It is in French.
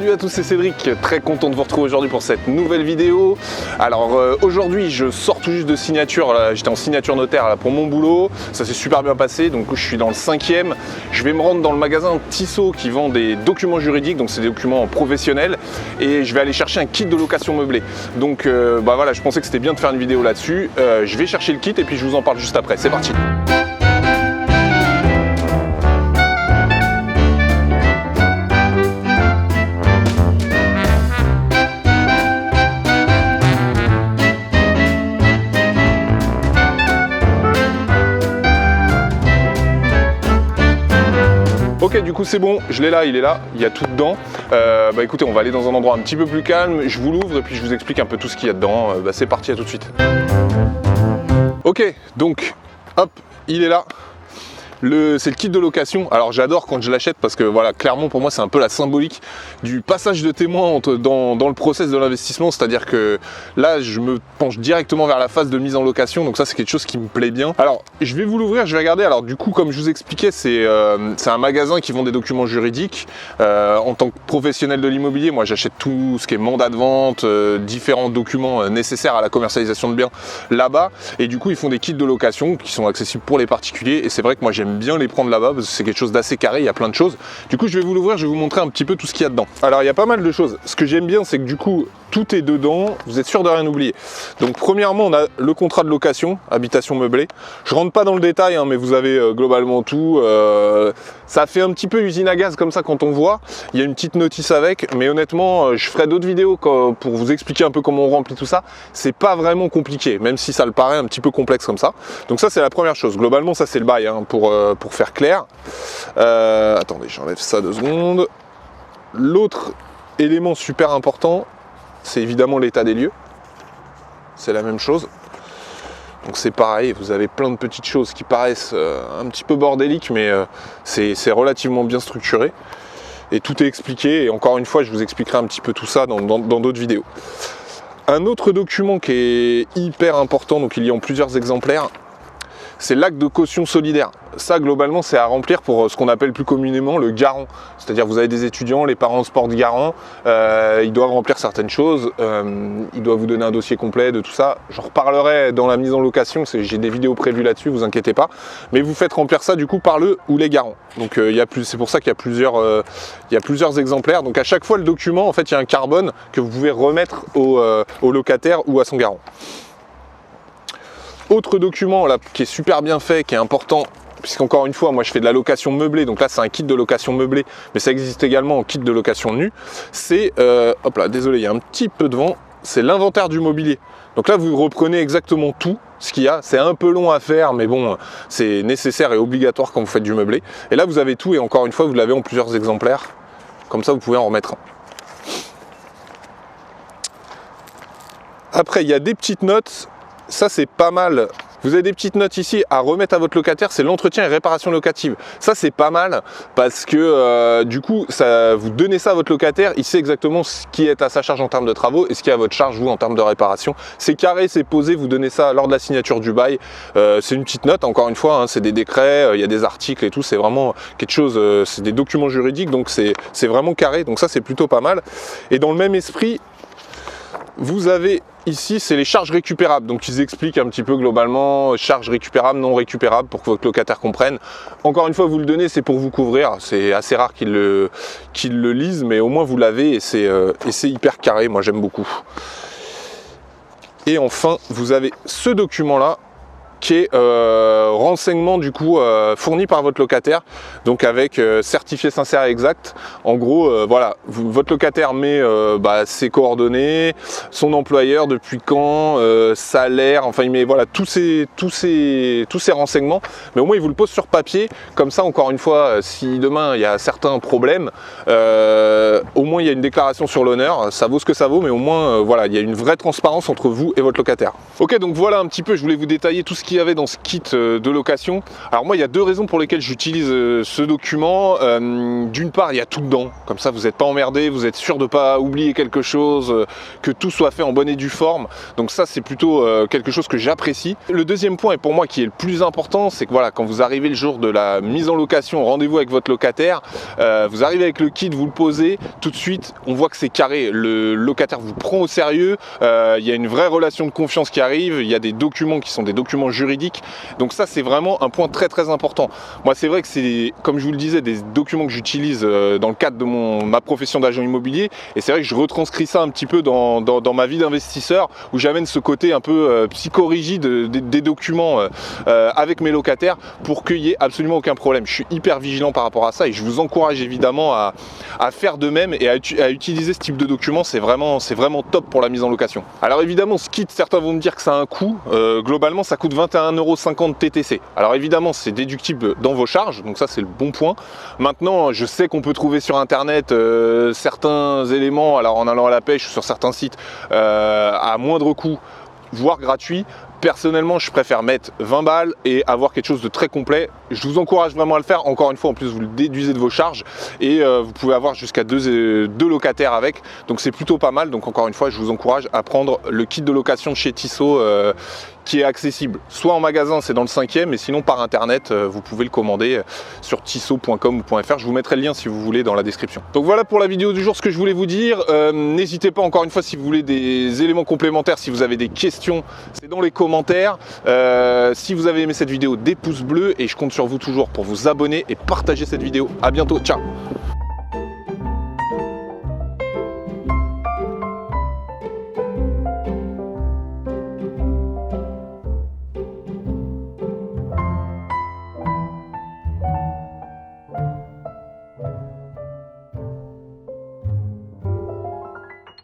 Salut à tous, c'est Cédric, très content de vous retrouver aujourd'hui pour cette nouvelle vidéo. Alors aujourd'hui je sors tout juste de signature, j'étais en signature notaire là, pour mon boulot, ça s'est super bien passé, donc je suis dans le 5e. Je vais me rendre dans le magasin Tissot qui vend des documents juridiques, donc c'est des documents professionnels, et je vais aller chercher un kit de location meublée. Donc voilà, je pensais que c'était bien de faire une vidéo là-dessus. Je vais chercher le kit et puis je vous en parle juste après, c'est parti. Ok, du coup c'est bon, je l'ai là, il est là, il y a tout dedans. Écoutez, on va aller dans un endroit un petit peu plus calme, je vous l'ouvre et puis je vous explique un peu tout ce qu'il y a dedans. C'est parti, à tout de suite. Ok, donc hop, il est là. C'est le kit de location. Alors j'adore quand je l'achète parce que voilà, clairement pour moi c'est un peu la symbolique du passage de témoin dans le process de l'investissement, c'est-à-dire que là je me penche directement vers la phase de mise en location, donc ça c'est quelque chose qui me plaît bien. Alors je vais vous l'ouvrir, je vais regarder. Alors du coup, comme je vous expliquais, c'est un magasin qui vend des documents juridiques. En tant que professionnel de l'immobilier, moi j'achète tout ce qui est mandat de vente, différents documents nécessaires à la commercialisation de biens là-bas, et du coup ils font des kits de location qui sont accessibles pour les particuliers, et c'est vrai que moi j'aime bien les prendre là-bas parce que c'est quelque chose d'assez carré, il y a plein de choses. Du coup je vais vous l'ouvrir, je vais vous montrer un petit peu tout ce qu'il y a dedans. Alors il y a pas mal de choses. Ce que j'aime bien, c'est que du coup tout est dedans, vous êtes sûr de rien oublier. Donc premièrement, on a le contrat de location, habitation meublée. Je rentre pas dans le détail, hein, mais vous avez globalement tout. Ça fait un petit peu usine à gaz comme ça quand on voit. Il y a une petite notice avec, mais honnêtement, je ferai d'autres vidéos pour vous expliquer un peu comment on remplit tout ça. C'est pas vraiment compliqué, même si ça le paraît un petit peu complexe comme ça. Donc ça c'est la première chose. Globalement, ça c'est le bail, hein, pour faire clair. Attendez, j'enlève ça 2 secondes. L'autre élément super important, c'est évidemment l'état des lieux. C'est la même chose. Donc c'est pareil, vous avez plein de petites choses qui paraissent un petit peu bordéliques, mais c'est relativement bien structuré. Et tout est expliqué, et encore une fois, je vous expliquerai un petit peu tout ça dans d'autres vidéos. Un autre document qui est hyper important, donc il y a en plusieurs exemplaires, c'est l'acte de caution solidaire. Ça, globalement, c'est à remplir pour ce qu'on appelle plus communément le garant. C'est-à-dire, vous avez des étudiants, les parents se portent garant, ils doivent remplir certaines choses, ils doivent vous donner un dossier complet de tout ça. J'en reparlerai dans la mise en location, j'ai des vidéos prévues là-dessus, vous inquiétez pas. Mais vous faites remplir ça du coup par le ou les garants. Donc c'est pour ça qu'il y a plusieurs exemplaires. Donc à chaque fois, le document, en fait, il y a un carbone que vous pouvez remettre au locataire ou à son garant. Autre document là qui est super bien fait, qui est important, puisqu'encore une fois, moi je fais de la location meublée, donc là c'est un kit de location meublée, mais ça existe également en kit de location nue. C'est, hop là, désolé, il y a un petit peu de vent, c'est l'inventaire du mobilier. Donc là vous reprenez exactement tout ce qu'il y a, c'est un peu long à faire, mais bon, c'est nécessaire et obligatoire quand vous faites du meublé. Et là vous avez tout, et encore une fois, vous l'avez en plusieurs exemplaires, comme ça vous pouvez en remettre un. Après, il y a des petites notes. Ça c'est pas mal. Vous avez des petites notes ici à remettre à votre locataire, c'est l'entretien et réparation locative. Ça c'est pas mal parce que du coup vous donnez ça à votre locataire, il sait exactement ce qui est à sa charge en termes de travaux et ce qui est à votre charge vous en termes de réparation. C'est carré, c'est posé, vous donnez ça lors de la signature du bail. C'est une petite note, encore une fois, hein, c'est des décrets, il y a des articles et tout, c'est vraiment quelque chose, c'est des documents juridiques, donc c'est vraiment carré, donc ça c'est plutôt pas mal. Et dans le même esprit, vous avez ici, c'est les charges récupérables. Donc ils expliquent un petit peu globalement, charges récupérables, non récupérables, pour que votre locataire comprenne. Encore une fois, vous le donnez, c'est pour vous couvrir. C'est assez rare qu'ils le lisent, mais au moins vous l'avez, et c'est hyper carré, moi j'aime beaucoup. Et enfin, vous avez ce document-là, qui est renseignement du coup fourni par votre locataire, donc avec certifié sincère et exact. En gros, voilà, votre locataire met ses coordonnées, son employeur, depuis quand, salaire, enfin il met voilà tous ces renseignements, mais au moins il vous le pose sur papier, comme ça encore une fois, si demain il y a certains problèmes, au moins il y a une déclaration sur l'honneur, ça vaut ce que ça vaut, mais au moins voilà, il y a une vraie transparence entre vous et votre locataire. Ok, donc voilà un petit peu, je voulais vous détailler tout ce qu'il y avait dans ce kit de location. Alors moi, il y a deux raisons pour lesquelles j'utilise ce document. D'une part, il y a tout dedans, comme ça vous n'êtes pas emmerdé, vous êtes sûr de ne pas oublier quelque chose, que tout soit fait en bonne et due forme. Donc ça, c'est plutôt quelque chose que j'apprécie. Le deuxième point, et pour moi qui est le plus important, c'est que voilà, quand vous arrivez le jour de la mise en location, rendez-vous avec votre locataire, vous arrivez avec le kit, vous le posez, tout de suite, on voit que c'est carré. Le locataire vous prend au sérieux, il y a une vraie relation de confiance qui arrive, il y a des documents qui sont des documents juridiques. Donc ça, c'est vraiment un point très très important. Moi, c'est vrai que c'est, comme je vous le disais, des documents que j'utilise dans le cadre de ma profession d'agent immobilier, et c'est vrai que je retranscris ça un petit peu dans ma vie d'investisseur, où j'amène ce côté un peu psychorigide des documents avec mes locataires pour qu'il n'y ait absolument aucun problème. Je suis hyper vigilant par rapport à ça et je vous encourage évidemment à faire de même et à utiliser ce type de document. C'est vraiment top pour la mise en location. Alors évidemment, ce kit, certains vont me dire que ça a un coût. Globalement, ça coûte 21,50 € TTC. Alors évidemment, c'est déductible dans vos charges, donc ça c'est le bon point. Maintenant, je sais qu'on peut trouver sur internet certains éléments, alors en allant à la pêche sur certains sites, à moindre coût, voire gratuit. Personnellement, je préfère mettre 20 balles et avoir quelque chose de très complet. Je vous encourage vraiment à le faire. Encore une fois, en plus, vous le déduisez de vos charges et vous pouvez avoir jusqu'à deux locataires avec. Donc, c'est plutôt pas mal. Donc, encore une fois, je vous encourage à prendre le kit de location chez Tissot qui est accessible. Soit en magasin, c'est dans le 5e, et sinon par internet, vous pouvez le commander sur tissot.com ou .fr. Je vous mettrai le lien si vous voulez dans la description. Donc voilà pour la vidéo du jour, ce que je voulais vous dire. N'hésitez pas, encore une fois, si vous voulez des éléments complémentaires, si vous avez des questions, c'est dans les commentaires. Si vous avez aimé cette vidéo, des pouces bleus, et je compte sur vous toujours pour vous abonner et partager cette vidéo. À bientôt, ciao.